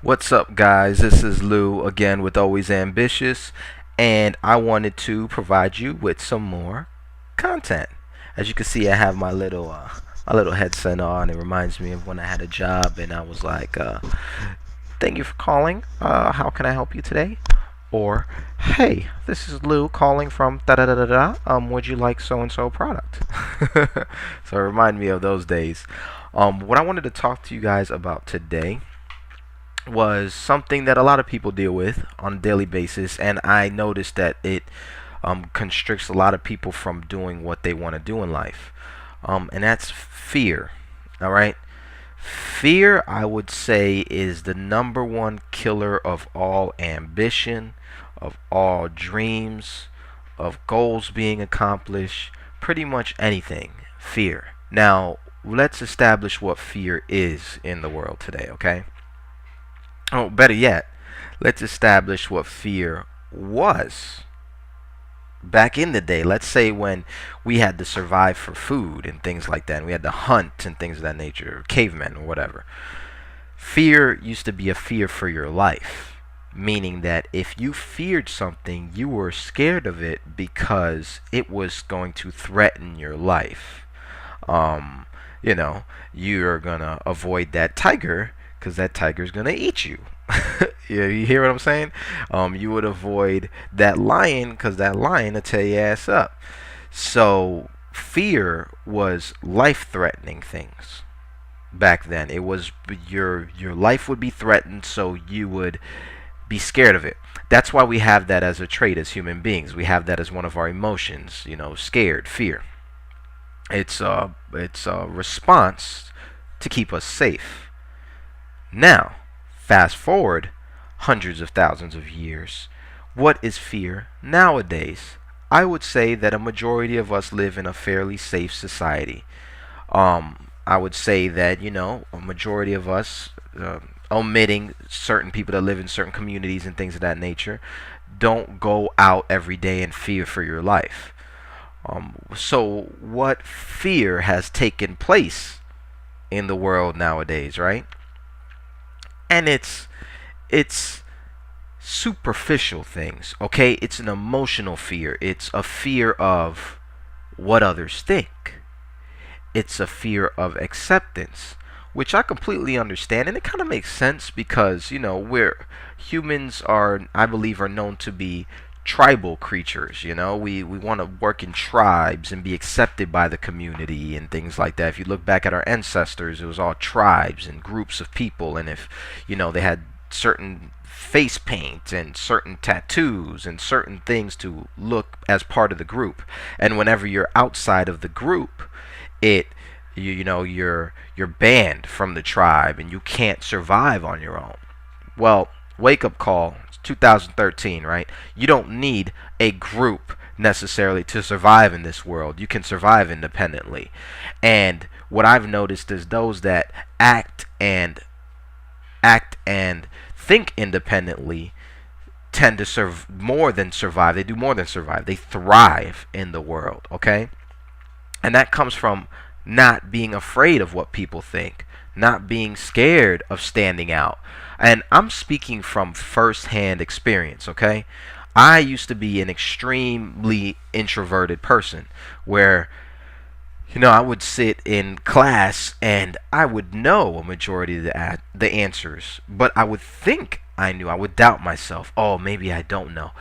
What's up, guys? This is Lou again with Always Ambitious, and I wanted to provide you with some more content. As you can see, I have my little headset on. It reminds me of when I had a job, and I was like, "Thank you for calling. How can I help you today?" Or, "Hey, this is Lou calling from da da da da da. Would you like so and so product?" So it reminded me of those days. What I wanted to talk to you guys about today was something that a lot of people deal with on a daily basis, and I noticed that it constricts a lot of people from doing what they want to do in life, and that's fear. All right, fear, I would say, is the number one killer of all ambition, of all dreams, of goals being accomplished, pretty much anything. Fear. Now, let's establish what fear is in the world today, okay? Oh, better yet, let's establish what fear was back in the day. Let's say when we had to survive for food and things like that, and we had to hunt and things of that nature, cavemen or whatever. Fear used to be a fear for your life, meaning that if you feared something, you were scared of it because it was going to threaten your life. Um, you're gonna avoid that tiger because that tiger's gonna eat you. Yeah, you hear what I'm saying? You would avoid that lion because that lion will tear your ass up. So fear was life-threatening things back then. It was your life would be threatened, so you would be scared of it. That's why we have that as a trait as human beings. We have that as one of our emotions. Scared, fear. It's a response to keep us safe. Now, fast forward hundreds of thousands of years. What is fear nowadays? I would say that a majority of us live in a fairly safe society. I would say that, a majority of us, omitting certain people that live in certain communities and things of that nature, don't go out every day in fear for your life. So, what fear has taken place in the world nowadays, right? And it's superficial things, okay? It's an emotional fear. It's a fear of what others think. It's a fear of acceptance, which I completely understand, and it kind of makes sense because we're humans are, I believe, are known to be tribal creatures. We want to work in tribes and be accepted by the community and things like that. If you look back at our ancestors, it was all tribes and groups of people, and if they had certain face paint and certain tattoos and certain things to look as part of the group. And whenever you're outside of the group, it you're banned from the tribe and you can't survive on your own. Well, wake up call. It's 2013, right? You don't need a group necessarily to survive in this world. You can survive independently. And what I've noticed is those that act and think independently tend to serve more than survive. They do more than survive. They thrive in the world, okay? And that comes from not being afraid of what people think, not being scared of standing out. And I'm speaking from first-hand experience, okay? I used to be an extremely introverted person where I would sit in class and I would know a majority of the answers, but I would think I knew. I would doubt myself. Oh, maybe I don't know.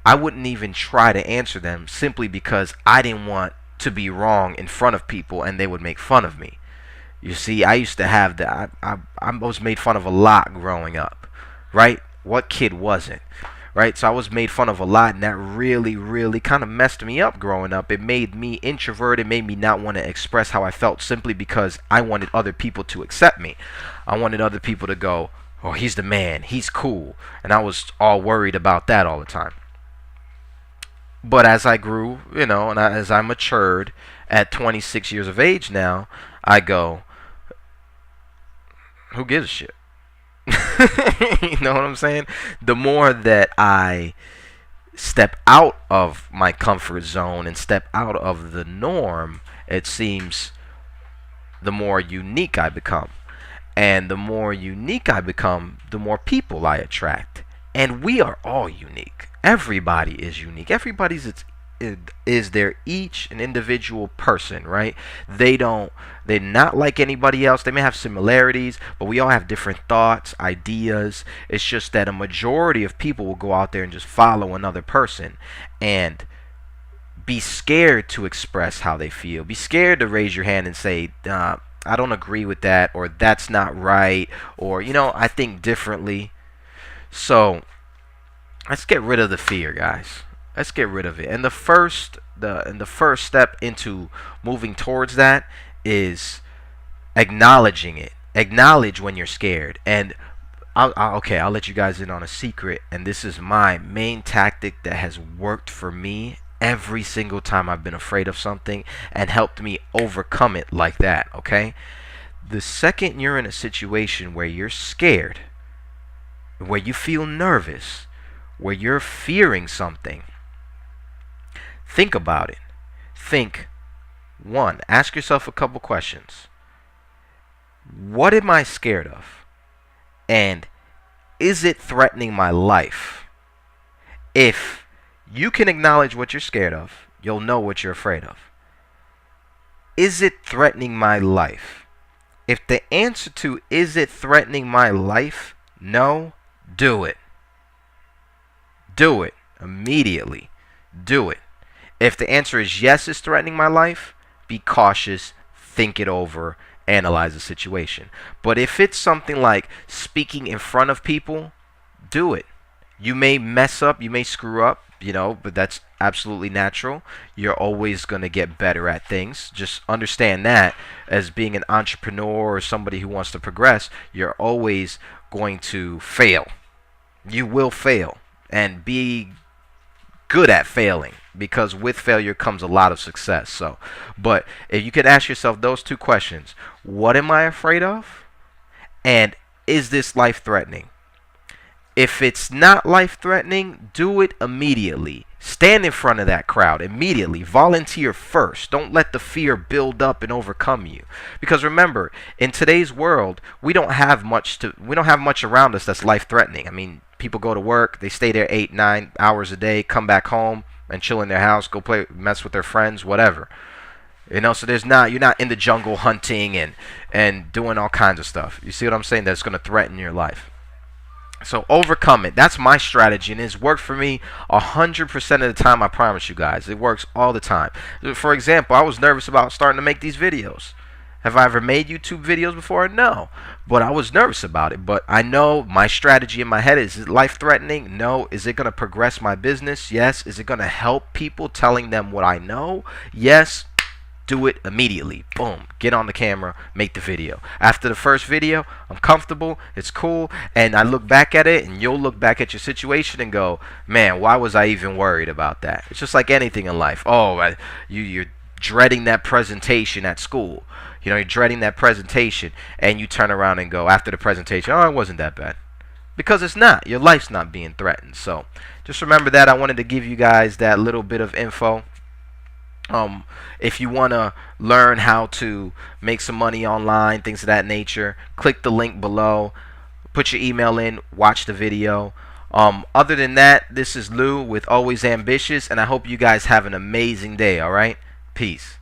I wouldn't even try to answer them simply because I didn't want to be wrong in front of people and they would make fun of me. You see, I used to have that. I was made fun of a lot growing up, right? What kid wasn't? Right? So I was made fun of a lot, and that really, really kind of messed me up growing up. It made me introverted, made me not want to express how I felt simply because I wanted other people to accept me. I wanted other people to go, oh, he's the man, he's cool. And I was all worried about that all the time. But as I grew, and as I matured at 26 years of age now, I go, who gives a shit? You know what I'm saying? The more that I step out of my comfort zone and step out of the norm, it seems the more unique I become. And the more unique I become, the more people I attract. And we are all unique. Everybody is unique. Is their each an individual person, right? They're not like anybody else. They may have similarities, but we all have different thoughts, ideas. It's just that a majority of people will go out there and just follow another person and be scared to express how they feel. Be scared to raise your hand and say, I don't agree with that, or that's not right, or I think differently. So let's get rid of the fear, guys. Let's get rid of it. And the first step into moving towards that is acknowledging it. Acknowledge when you're scared. And I'll let you guys in on a secret. And this is my main tactic that has worked for me every single time I've been afraid of something and helped me overcome it like that. Okay? The second you're in a situation where you're scared, where you feel nervous, where you're fearing something, think about it. Ask yourself a couple questions. What am I scared of? And is it threatening my life? If you can acknowledge what you're scared of, you'll know what you're afraid of. Is it threatening my life? If the answer to is it threatening my life, no, do it. Do it immediately. Do it. If the answer is yes, it's threatening my life, be cautious, think it over, analyze the situation. But if it's something like speaking in front of people, do it. You may mess up, you may screw up, but that's absolutely natural. You're always going to get better at things. Just understand that as being an entrepreneur or somebody who wants to progress, you're always going to fail. You will fail, and be good at failing, because with failure comes a lot of success. But if you could ask yourself those two questions: what am I afraid of? And is this life-threatening? If it's not life-threatening, do it immediately. Stand in front of that crowd immediately. Volunteer first. Don't let the fear build up and overcome you. Because remember, in today's world, we don't have much around us that's life-threatening. I mean, people go to work, they stay there 8-9 hours a day, come back home and chill in their house, go play, mess with their friends, whatever. So you're not in the jungle hunting and doing all kinds of stuff. You see what I'm saying? That's going to threaten your life. So overcome it. That's my strategy, and it's worked for me 100% of the time. I promise you guys, it works all the time. For example, I was nervous about starting to make these videos. Have I ever made YouTube videos before? No, but I was nervous about it. But I know my strategy in my head is it life-threatening? No. Is it going to progress my business? Yes. Is it going to help people, telling them what I know? Yes. Do it immediately. Boom. Get on the camera. Make the video. After the first video, I'm comfortable. It's cool. And I look back at it, and you'll look back at your situation and go, man, why was I even worried about that? It's just like anything in life. You're dreading that presentation at school. You're dreading that presentation, and you turn around and go after the presentation, it wasn't that bad. Because it's not. Your life's not being threatened. So just remember that. I wanted to give you guys that little bit of info. If you want to learn how to make some money online, things of that nature, click the link below, put your email in, watch the video. Other than that, this is Lou with Always Ambitious, and I hope you guys have an amazing day, all right? Peace.